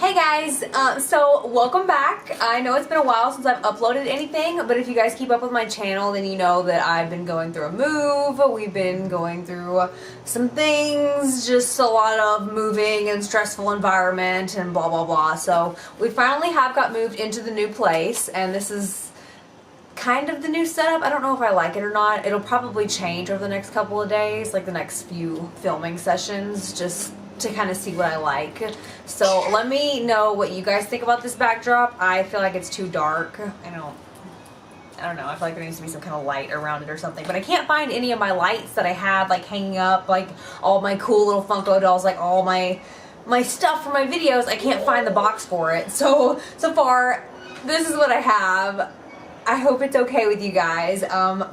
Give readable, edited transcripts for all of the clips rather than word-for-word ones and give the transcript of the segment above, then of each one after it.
Hey guys, so welcome back. I know it's been a while since I've uploaded anything, but if you guys keep up with my channel, then you know that I've been going through a move. We've been going through some things, just a lot of moving and stressful environment and blah blah blah. So we finally have got moved into the new place, and this is kind of the new setup. I don't know if I like it or not. It'll probably change over the next couple of days, like the next few filming sessions, just to kind of see what I like. So let me know what you guys think about this backdrop. I feel like it's too dark. I don't know. I feel like there needs to be some kind of light around it or something. But I can't find any of my lights that I had like hanging up, like all my cool little Funko dolls, like all my stuff for my videos. I can't find the box for it. So far, this is what I have. I hope it's okay with you guys,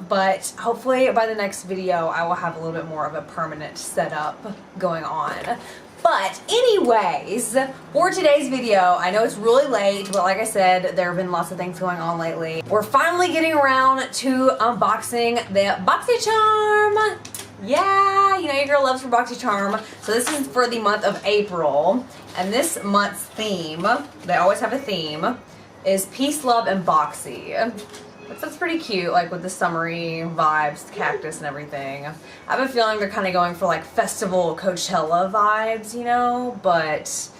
but hopefully by the next video I will have a little bit more of a permanent setup going on. But anyways, for today's video, I know it's really late, but like I said, there have been lots of things going on lately. We're finally getting around to unboxing the Boxycharm. Yeah, you know your girl loves her Boxycharm. So this is for the month of April, and this month's theme, they always have a theme, is Peace, Love, and Boxy. That's pretty cute, like with the summery vibes, the cactus and everything. I have a feeling they're kind of going for like festival Coachella vibes, you know, but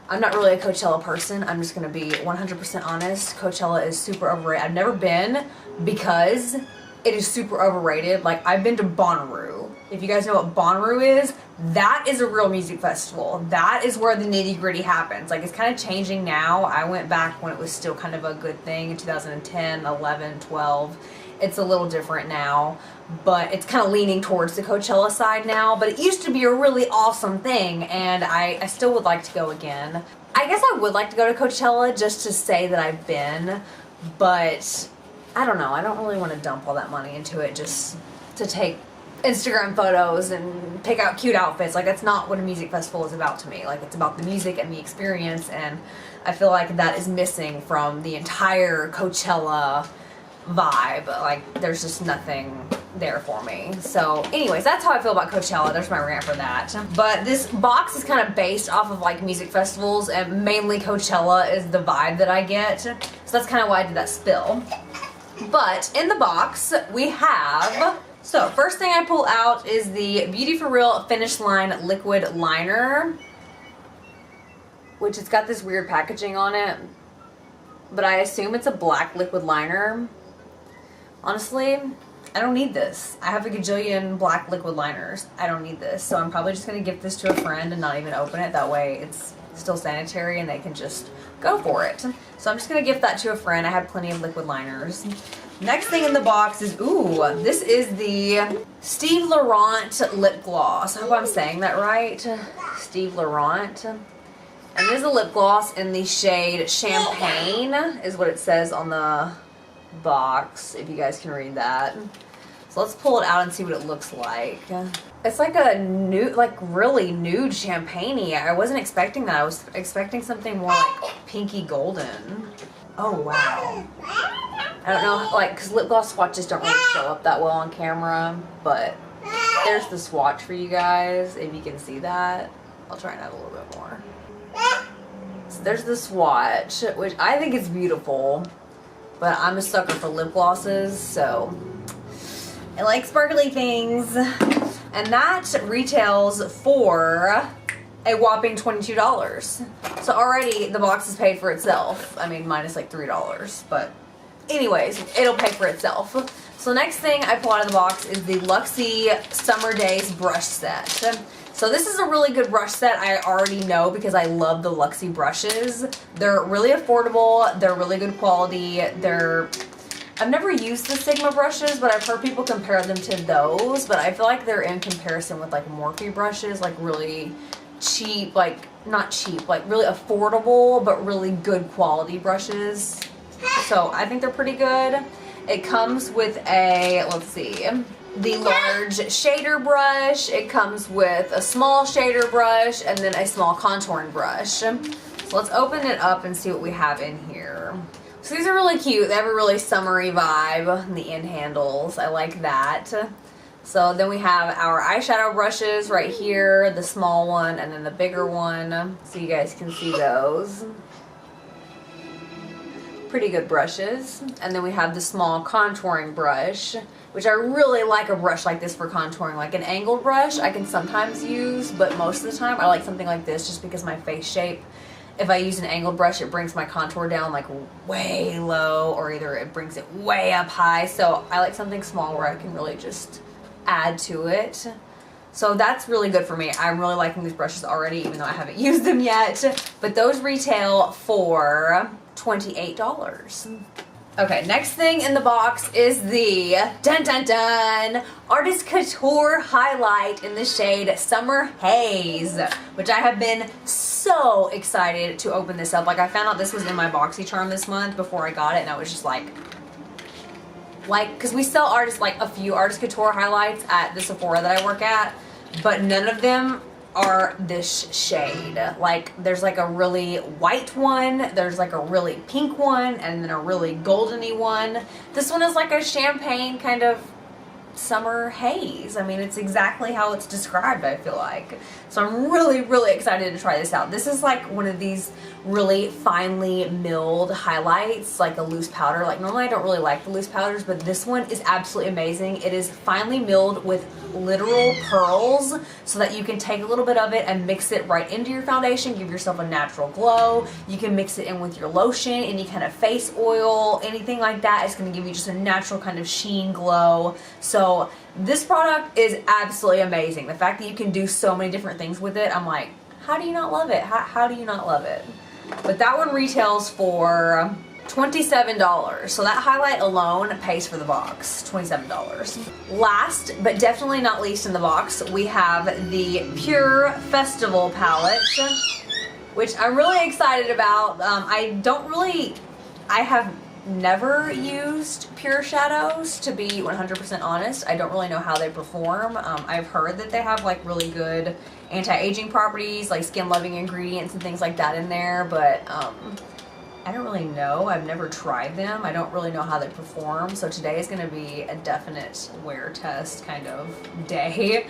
I'm not really a Coachella person. I'm just gonna be 100% honest. Coachella is super overrated. I've never been because it is super overrated. Like, I've been to Bonnaroo. If you guys know what Bonnaroo is, that is a real music festival. That is where the nitty gritty happens. Like, it's kind of changing now. I went back when it was still kind of a good thing in 2010, 11, 12. It's a little different now, but it's kind of leaning towards the Coachella side now. But it used to be a really awesome thing, and I still would like to go again. I guess I would like to go to Coachella just to say that I've been, but I don't know. I don't really want to dump all that money into it just to take Instagram photos and pick out cute outfits. Like, that's not what a music festival is about to me. Like, it's about the music and the experience, and I feel like that is missing from the entire Coachella vibe. Like, there's just nothing there for me. So anyways, that's how I feel about Coachella. There's my rant for that. But this box is kind of based off of like music festivals, and mainly Coachella is the vibe that I get. So that's kind of why I did that spill. But in the box we have, so first thing I pull out is the Beauty For Real Finish Line Liquid Liner, which it's got this weird packaging on it, but I assume it's a black liquid liner. Honestly, I don't need this. I have a gajillion black liquid liners. I don't need this, so I'm probably just going to give this to a friend and not even open it. That way it's still sanitary and they can just go for it. So I'm just going to gift that to a friend. I have plenty of liquid liners. Next thing in the box is, ooh, this is the Steve Laurent lip gloss. I hope I'm saying that right. Steve Laurent. And this is a lip gloss in the shade Champagne, is what it says on the box, if you guys can read that. So let's pull it out and see what it looks like. It's like a nude, like really nude champagne-y. I wasn't expecting that. I was expecting something more like pinky golden. Oh wow. I don't know, like, because lip gloss swatches don't really show up that well on camera, but there's the swatch for you guys, if you can see that. I'll try and add a little bit more. So there's the swatch, which I think is beautiful, but I'm a sucker for lip glosses, so I like sparkly things. And that retails for a whopping $22. So already the box is paid for itself. I mean, minus like $3, but anyways, it'll pay for itself. So next thing I pull out of the box is the Luxie Summer Days brush set. So this is a really good brush set. I already know because I love the Luxie brushes. They're really affordable. They're really good quality. I've never used the Sigma brushes, but I've heard people compare them to those, but I feel like they're in comparison with like Morphe brushes, like really cheap, like not cheap, like really affordable, but really good quality brushes. So I think they're pretty good. It comes with a, let's see, the large shader brush. It comes with a small shader brush and then a small contouring brush. So let's open it up and see what we have in here. So these are really cute. They have a really summery vibe. The end handles, I like that. So then we have our eyeshadow brushes right here, the small one and then the bigger one, so you guys can see those. Pretty good brushes. And then we have the small contouring brush, which I really like a brush like this for contouring. Like an angled brush I can sometimes use, but most of the time I like something like this just because my face shape, if I use an angled brush, it brings my contour down like way low, or either it brings it way up high. So I like something small where I can really just add to it. So that's really good for me. I'm really liking these brushes already, even though I haven't used them yet. But those retail for $28. Okay, next thing in the box is the dun dun dun Artist Couture highlight in the shade Summer Haze, which I have been so excited to open this up. Like, I found out this was in my Boxycharm this month before I got it, and I was just like, because we sell a few Artist Couture highlights at the Sephora that I work at, but none of them are this shade. Like, there's like a really white one, there's like a really pink one, and then a really goldeny one. This one is like a champagne kind of summer haze. I mean, it's exactly how it's described, I feel like. So I'm really, really excited to try this out. This is like one of these really finely milled highlights, like a loose powder. Like, normally I don't really like the loose powders, but this one is absolutely amazing. It is finely milled with literal pearls, so that you can take a little bit of it and mix it right into your foundation, give yourself a natural glow. You can mix it in with your lotion, any kind of face oil, anything like that. It's going to give you just a natural kind of sheen glow. So this product is absolutely amazing. The fact that you can do so many different things with it, I'm like, how do you not love it? How do you not love it? But that one retails for $27. So that highlight alone pays for the box. $27. Last but definitely not least in the box, we have the Pure Festival palette, which I'm really excited about. I have never used Pure shadows, to be 100% honest. I don't really know how they perform. I've heard that they have like really good anti-aging properties, like skin loving ingredients and things like that in there, but I don't really know. I've never tried them. I don't really know how they perform. So today is going to be a definite wear test kind of day.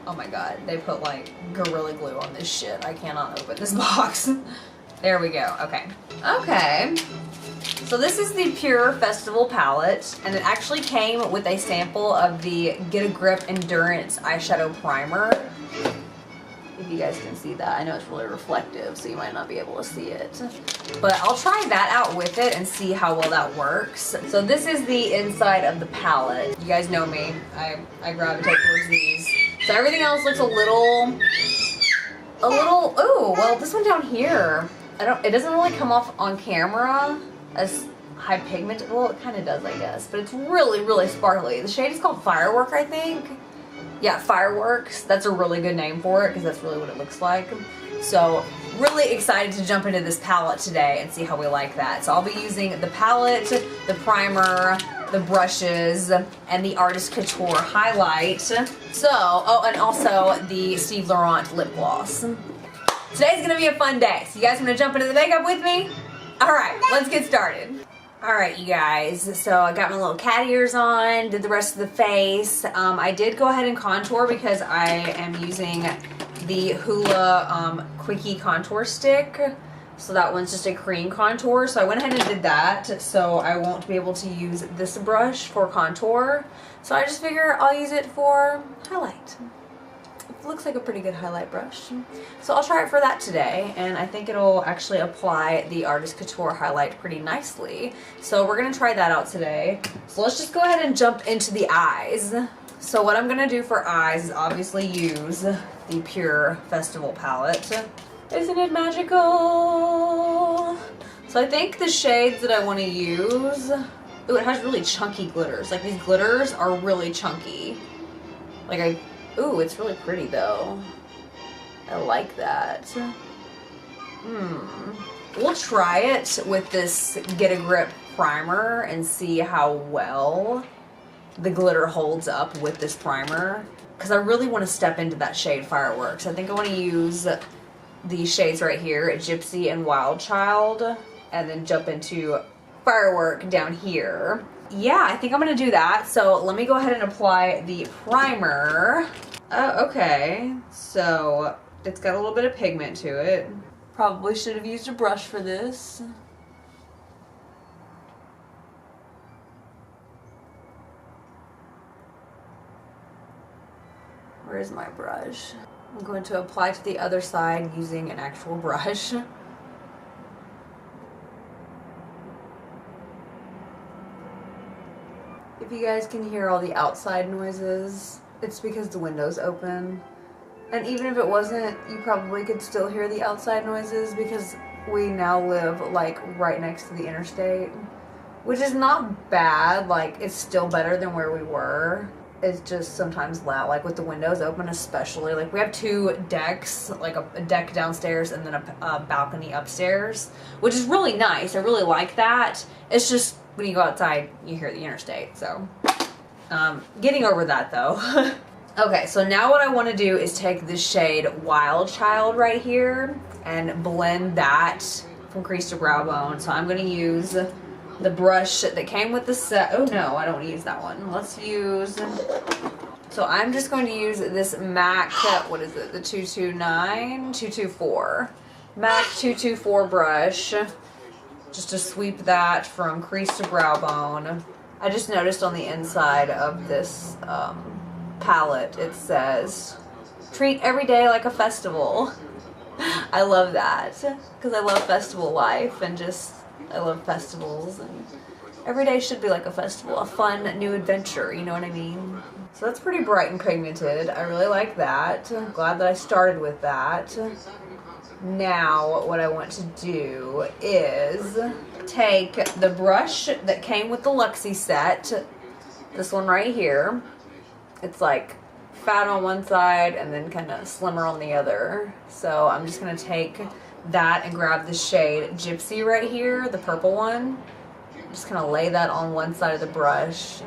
Oh my god, they put like Gorilla Glue on this shit. I cannot open this box. There we go. Okay. Okay. So this is the Pure Festival palette, and it actually came with a sample of the Get a Grip Endurance eyeshadow primer. If you guys can see that. I know it's really reflective, so you might not be able to see it. But I'll try that out with it and see how well that works. So this is the inside of the palette. You guys know me. I gravitate towards these. So everything else looks a little, ooh, well, this one down here, it doesn't really come off on camera as high pigment. Well, it kind of does, I guess, but it's really, really sparkly. The shade is called Firework, I think. Yeah, Fireworks. That's a really good name for it because that's really what it looks like. So really excited to jump into this palette today and see how we like that. So I'll be using the palette, the primer, the brushes, and the Artist Couture highlight. So, oh, and also the Steve Laurent lip gloss. Today's gonna be a fun day. So you guys wanna jump into the makeup with me? All right, let's get started. All right, you guys, so I got my little cat ears on, did the rest of the face. I did go ahead and contour because I am using the Hoola Quickie Contour Stick. So that one's just a cream contour. So I went ahead and did that, so I won't be able to use this brush for contour. So I just figure I'll use it for highlight. It looks like a pretty good highlight brush. So I'll try it for that today, and I think it'll actually apply the Artist Couture highlight pretty nicely. So we're gonna try that out today. So let's just go ahead and jump into the eyes. So what I'm gonna do for eyes is obviously use the Pure Festival palette. Isn't it magical? So I think the shades that I want to use, ooh, it has really chunky glitters. Like, these glitters are really chunky. Like, ooh, it's really pretty though. I like that. We'll try it with this Get a Grip primer and see how well the glitter holds up with this primer. Because I really want to step into that shade Fireworks. I think I want to use these shades right here, Gypsy and Wild Child, and then jump into Firework down here. yeah, I think I'm gonna do that. So let me go ahead and apply the primer. Okay, so it's got a little bit of pigment to it. Probably should have used a brush for this. Where's my brush? I'm going to apply to the other side using an actual brush. If you guys can hear all the outside noises, it's because the window's open. And even if it wasn't, you probably could still hear the outside noises because we now live like right next to the interstate. Which is not bad, like it's still better than where we were. It's just sometimes loud, like with the windows open especially. Like we have 2 decks, like a deck downstairs and then a balcony upstairs, which is really nice. I really like that. It's just when you go outside, you hear the interstate, so. Getting over that though. Okay, so now what I want to do is take this shade Wild Child right here and blend that from crease to brow bone. So I'm going to use the brush that came with the set. Oh no, I don't want to use that one. Let's use, so I'm just going to use this MAC, what is it, the 224. MAC 224 brush, just to sweep that from crease to brow bone. I just noticed on the inside of this palette it says, treat every day like a festival. I love that, because I love festival life and just, I love festivals, and every day should be like a festival, a fun new adventure, you know what I mean? So that's pretty bright and pigmented. I really like that. I'm glad that I started with that. Now what I want to do is take the brush that came with the Luxie set, this one right here. It's like fat on one side and then kind of slimmer on the other. So I'm just going to take that and grab the shade Gypsy right here, the purple one. Just kind of lay that on one side of the brush.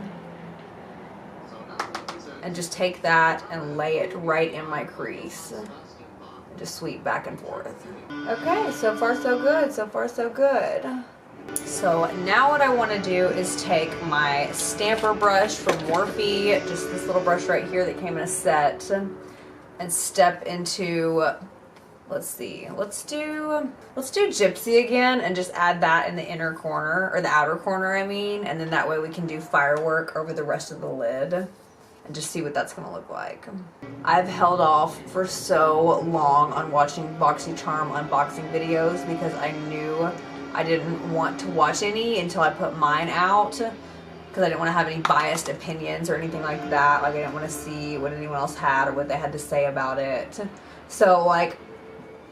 And just take that and lay it right in my crease. Just sweep back and forth. Okay, so far so good, so far so good. So now what I want to do is take my stamper brush from Morphe, just this little brush right here that came in a set, and step into, let's see, let's do Gypsy again and just add that in the inner corner, or the outer corner I mean, and then that way we can do firework over the rest of the lid and just see what that's going to look like. I've held off for so long on watching Boxycharm unboxing videos because I knew I didn't want to watch any until I put mine out, because I didn't want to have any biased opinions or anything like that. Like I didn't want to see what anyone else had or what they had to say about it. So like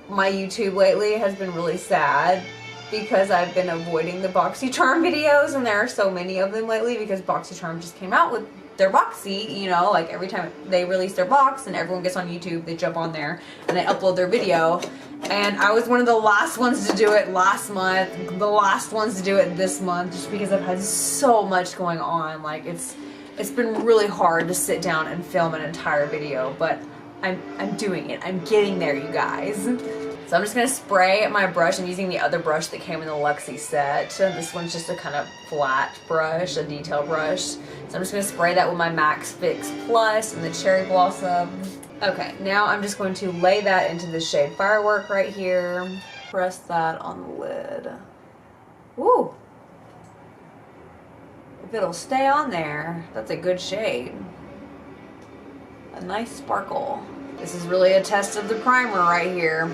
my YouTube lately has been really sad because I've been avoiding the Boxycharm videos, and there are so many of them lately because Boxycharm just came out with their Boxy, you know, like every time they release their box and everyone gets on YouTube, they jump on there and they upload their video. And I was one of the last ones to do it last month, the last ones to do it this month, just because I've had so much going on. Like it's been really hard to sit down and film an entire video, but I'm doing it. I'm getting there, you guys. So I'm just going to spray my brush. I'm using the other brush that came in the Luxie set. This one's just a kind of flat brush, a detail brush. So I'm just going to spray that with my Max Fix Plus and the Cherry Blossom. Okay, now I'm just going to lay that into the shade Firework right here. Press that on the lid. Ooh. If it'll stay on there, that's a good shade. A nice sparkle. This is really a test of the primer right here.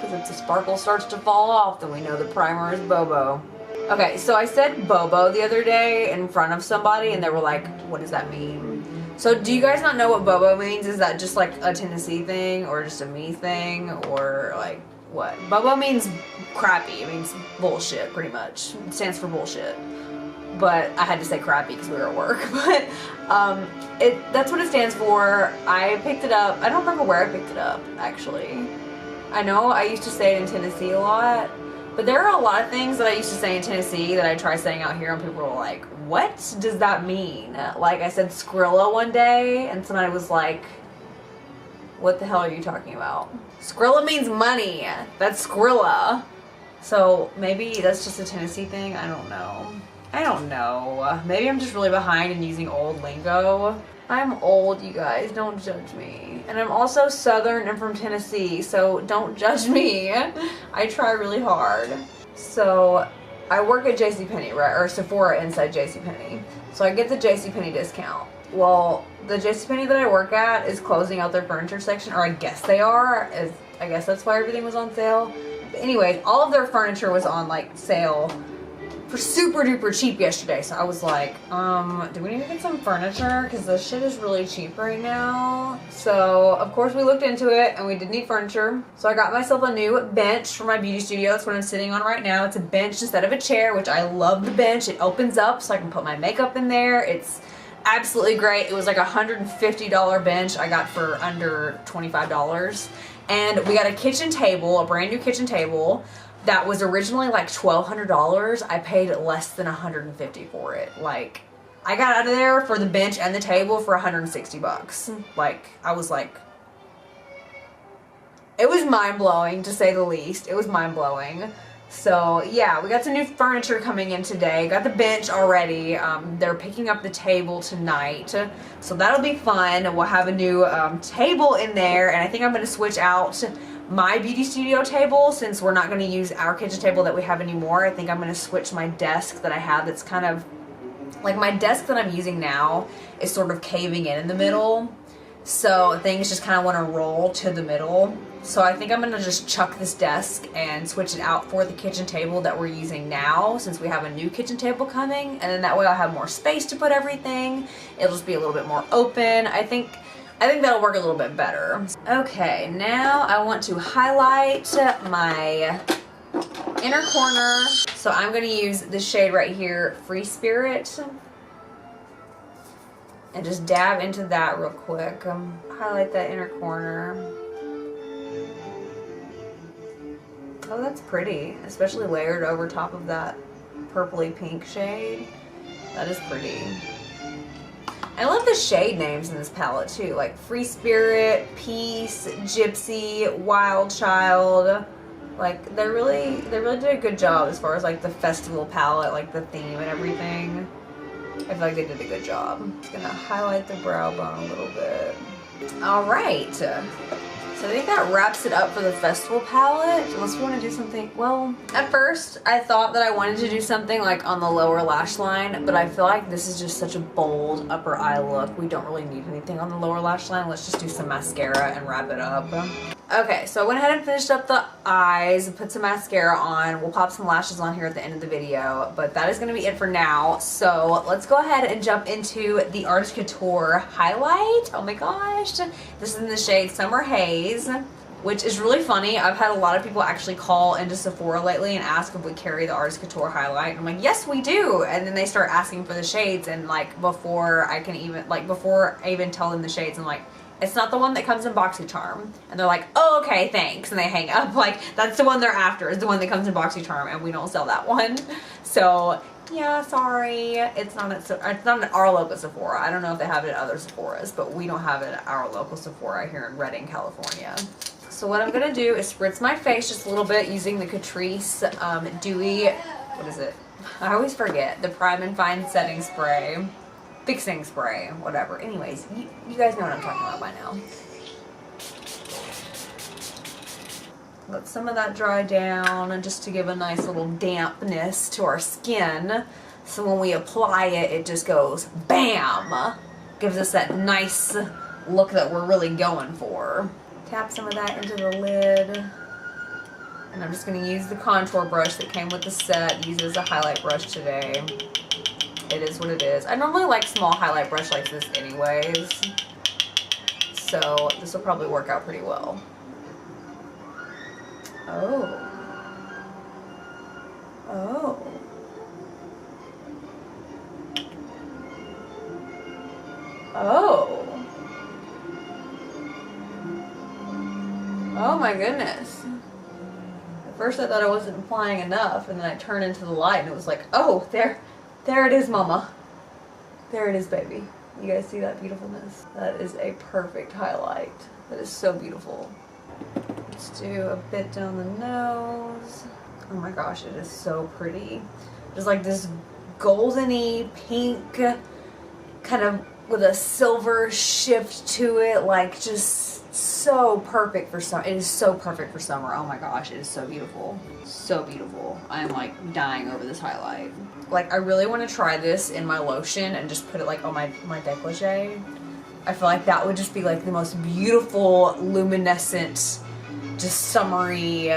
Because if the sparkle starts to fall off, then we know the primer is Bobo. Okay, so I said Bobo the other day in front of somebody, and they were like, what does that mean? So do you guys not know what Bobo means? Is that just like a Tennessee thing, or just a me thing, or like what? Bobo means crappy. It means bullshit, pretty much. It stands for bullshit. But I had to say crappy because we were at work. But that's what it stands for. I picked it up. I don't remember where I picked it up, actually. I know I used to say it in Tennessee a lot, but there are a lot of things that I used to say in Tennessee that I try saying out here, and people were like, what does that mean? Like I said Skrilla one day, and somebody was like, what the hell are you talking about? Skrilla means money. That's Skrilla. So maybe that's just a Tennessee thing. I don't know. I don't know. Maybe I'm just really behind in using old lingo. I'm old, you guys. Don't judge me. And I'm also Southern and from Tennessee, so don't judge me. I try really hard. So I work at JCPenney, right? Or Sephora inside JCPenney. So I get the JCPenney discount. Well, the JCPenney that I work at is closing out their furniture section, or I guess they are. I guess that's why everything was on sale. But anyways, all of their furniture was on like sale for super duper cheap yesterday. So I was like, do we need to get some furniture? Because this shit is really cheap right now. So of course we looked into it and we did need furniture. So I got myself a new bench for my beauty studio. That's what I'm sitting on right now. It's a bench instead of a chair, which I love the bench. It opens up so I can put my makeup in there. It's absolutely great. It was like a $150 bench I got for under $25. And we got a kitchen table, a brand new kitchen table that was originally like $1,200. I paid less than $150 for it. Like, I got out of there for the bench and the table for $160. Like, I was like, it was mind-blowing to say the least. It was mind-blowing. So yeah, we got some new furniture coming in today. Got the bench already. They're picking up the table tonight, so that'll be fun. We'll have a new table in there, and I think I'm going to switch out my beauty studio table since we're not going to use our kitchen table that we have anymore. I think I'm going to switch my desk that I have that's kind of like my desk that I'm using now is sort of caving in the middle, so things just kind of want to roll to the middle. So I think I'm going to just chuck this desk and switch it out for the kitchen table that we're using now since we have a new kitchen table coming, and then that way I'll have more space to put everything. It'll just be a little bit more open. I think that'll work a little bit better. Okay, now I want to highlight my inner corner. So I'm going to use this shade right here, Free Spirit, and just dab into that real quick. Highlight that inner corner. Oh, that's pretty, especially layered over top of that purpley pink shade. That is pretty. I love the shade names in this palette too, like Free Spirit, Peace, Gypsy, Wild Child. Like they really did a good job as far as like the festival palette, like the theme and everything. I feel like they did a good job. I'm just gonna highlight the brow bone a little bit. All right. So I think that wraps it up for the festival palette. Unless we want to do something, well, at first I thought that I wanted to do something like on the lower lash line, but I feel like this is just such a bold upper eye look. We don't really need anything on the lower lash line. Let's just do some mascara and wrap it up. Okay, so I went ahead and finished up the eyes, put some mascara on. We'll pop some lashes on here at the end of the video, but that is going to be it for now. So let's go ahead and jump into the Artist Couture highlight. Oh my gosh. This is in the shade Summer Haze, which is really funny. I've had a lot of people actually call into Sephora lately and ask if we carry the Artist Couture highlight. And I'm like, yes, we do. And then they start asking for the shades, and like before I even tell them the shades, I'm like, it's not the one that comes in Boxycharm. And they're like, oh, okay, thanks. And they hang up. Like, that's the one they're after, is the one that comes in Boxycharm, and we don't sell that one. So, yeah, sorry. It's not at our local Sephora. I don't know if they have it at other Sephoras, but we don't have it at our local Sephora here in Redding, California. So what I'm going to do is spritz my face just a little bit using the Catrice Dewy, what is it? I always forget. The Prime and Fine Setting Spray. Fixing spray, whatever. Anyways, you guys know what I'm talking about by now. Let some of that dry down, and just to give a nice little dampness to our skin. So when we apply it, it just goes BAM! Gives us that nice look that we're really going for. Tap some of that into the lid. And I'm just going to use the contour brush that came with the set. Use it as a highlight brush today. It is what it is. I normally like small highlight brush like this anyways, so this will probably work out pretty well. Oh. Oh. Oh. Oh my goodness. At first I thought I wasn't applying enough, and then I turned into the light and it was like, oh, there it is, mama. There it is, baby. You guys see that beautifulness? That is a perfect highlight. That is so beautiful. Let's do a bit down the nose. Oh my gosh, it is so pretty. Just like this goldeny pink, kind of with a silver shift to it, like just so perfect for summer. It is so perfect for summer. Oh my gosh, it is so beautiful. So beautiful. I'm like dying over this highlight. Like I really want to try this in my lotion and just put it like on my décolleté. I feel like that would just be like the most beautiful, luminescent, just summery,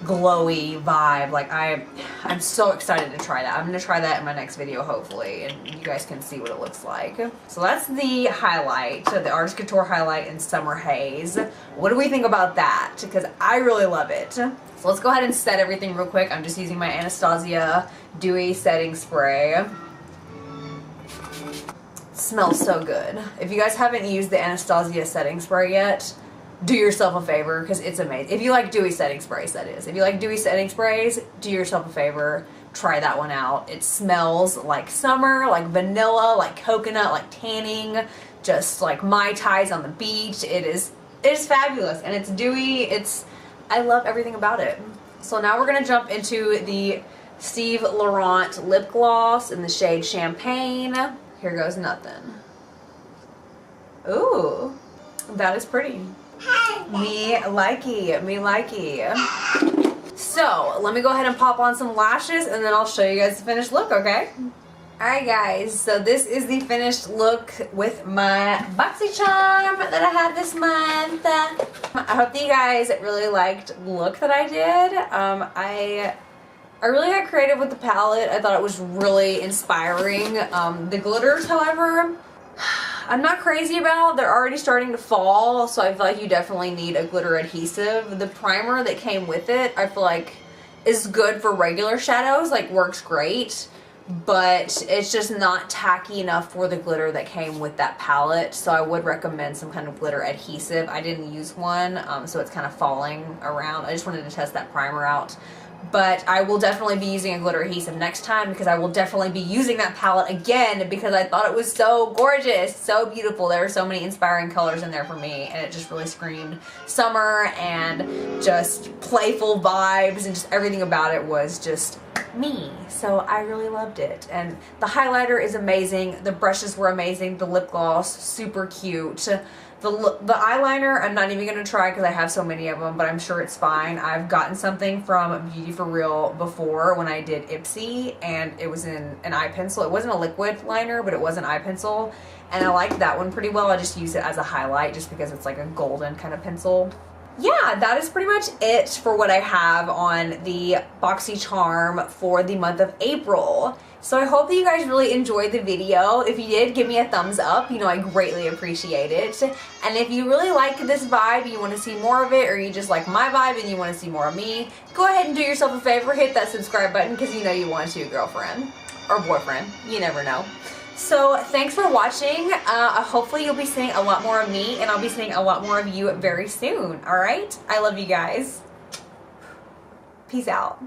glowy vibe. Like I'm so excited to try that. I'm gonna try that in my next video hopefully, and you guys can see what it looks like. So that's the highlight, the Artist Couture highlight in Summer Haze. What do we think about that? Because I really love it. So let's go ahead and set everything real quick. I'm just using my Anastasia Dewy Setting Spray. Smells so good. If you guys haven't used the Anastasia setting spray yet, do yourself a favor because it's amazing. If you like dewy setting sprays, that is. If you like dewy setting sprays, do yourself a favor. Try that one out. It smells like summer, like vanilla, like coconut, like tanning, just like Mai Tais on the beach. It is fabulous and it's dewy. I love everything about it. So now we're gonna jump into the Steve Laurent lip gloss in the shade Champagne. Here goes nothing. Ooh, that is pretty. Me likey, me likey. So let me go ahead and pop on some lashes and then I'll show you guys the finished look, okay? Alright guys, so this is the finished look with my Boxycharm that I had this month. I hope that you guys really liked the look that I did. I really got creative with the palette. I thought it was really inspiring. The glitters, however, I'm not crazy about. They're already starting to fall, so I feel like you definitely need a glitter adhesive. The primer that came with it, I feel like is good for regular shadows, like works great, but it's just not tacky enough for the glitter that came with that palette, so I would recommend some kind of glitter adhesive. I didn't use one, so it's kind of falling around. I just wanted to test that primer out. But I will definitely be using a glitter adhesive next time because I will definitely be using that palette again because I thought it was so gorgeous, so beautiful. There were so many inspiring colors in there for me and it just really screamed summer and just playful vibes and just everything about it was just me. So I really loved it. And the highlighter is amazing. The brushes were amazing. The lip gloss, super cute. The eyeliner, I'm not even going to try because I have so many of them, but I'm sure it's fine. I've gotten something from Beauty For Real before when I did Ipsy, and it was in an eye pencil. It wasn't a liquid liner, but it was an eye pencil, and I liked that one pretty well. I just use it as a highlight just because it's like a golden kind of pencil. Yeah, that is pretty much it for what I have on the Boxycharm for the month of April. So I hope that you guys really enjoyed the video. If you did, give me a thumbs up. You know, I greatly appreciate it. And if you really like this vibe, you want to see more of it, or you just like my vibe and you want to see more of me, go ahead and do yourself a favor. Hit that subscribe button because you know you want to, girlfriend or boyfriend. You never know. So thanks for watching. Hopefully you'll be seeing a lot more of me and I'll be seeing a lot more of you very soon. All right? I love you guys. Peace out.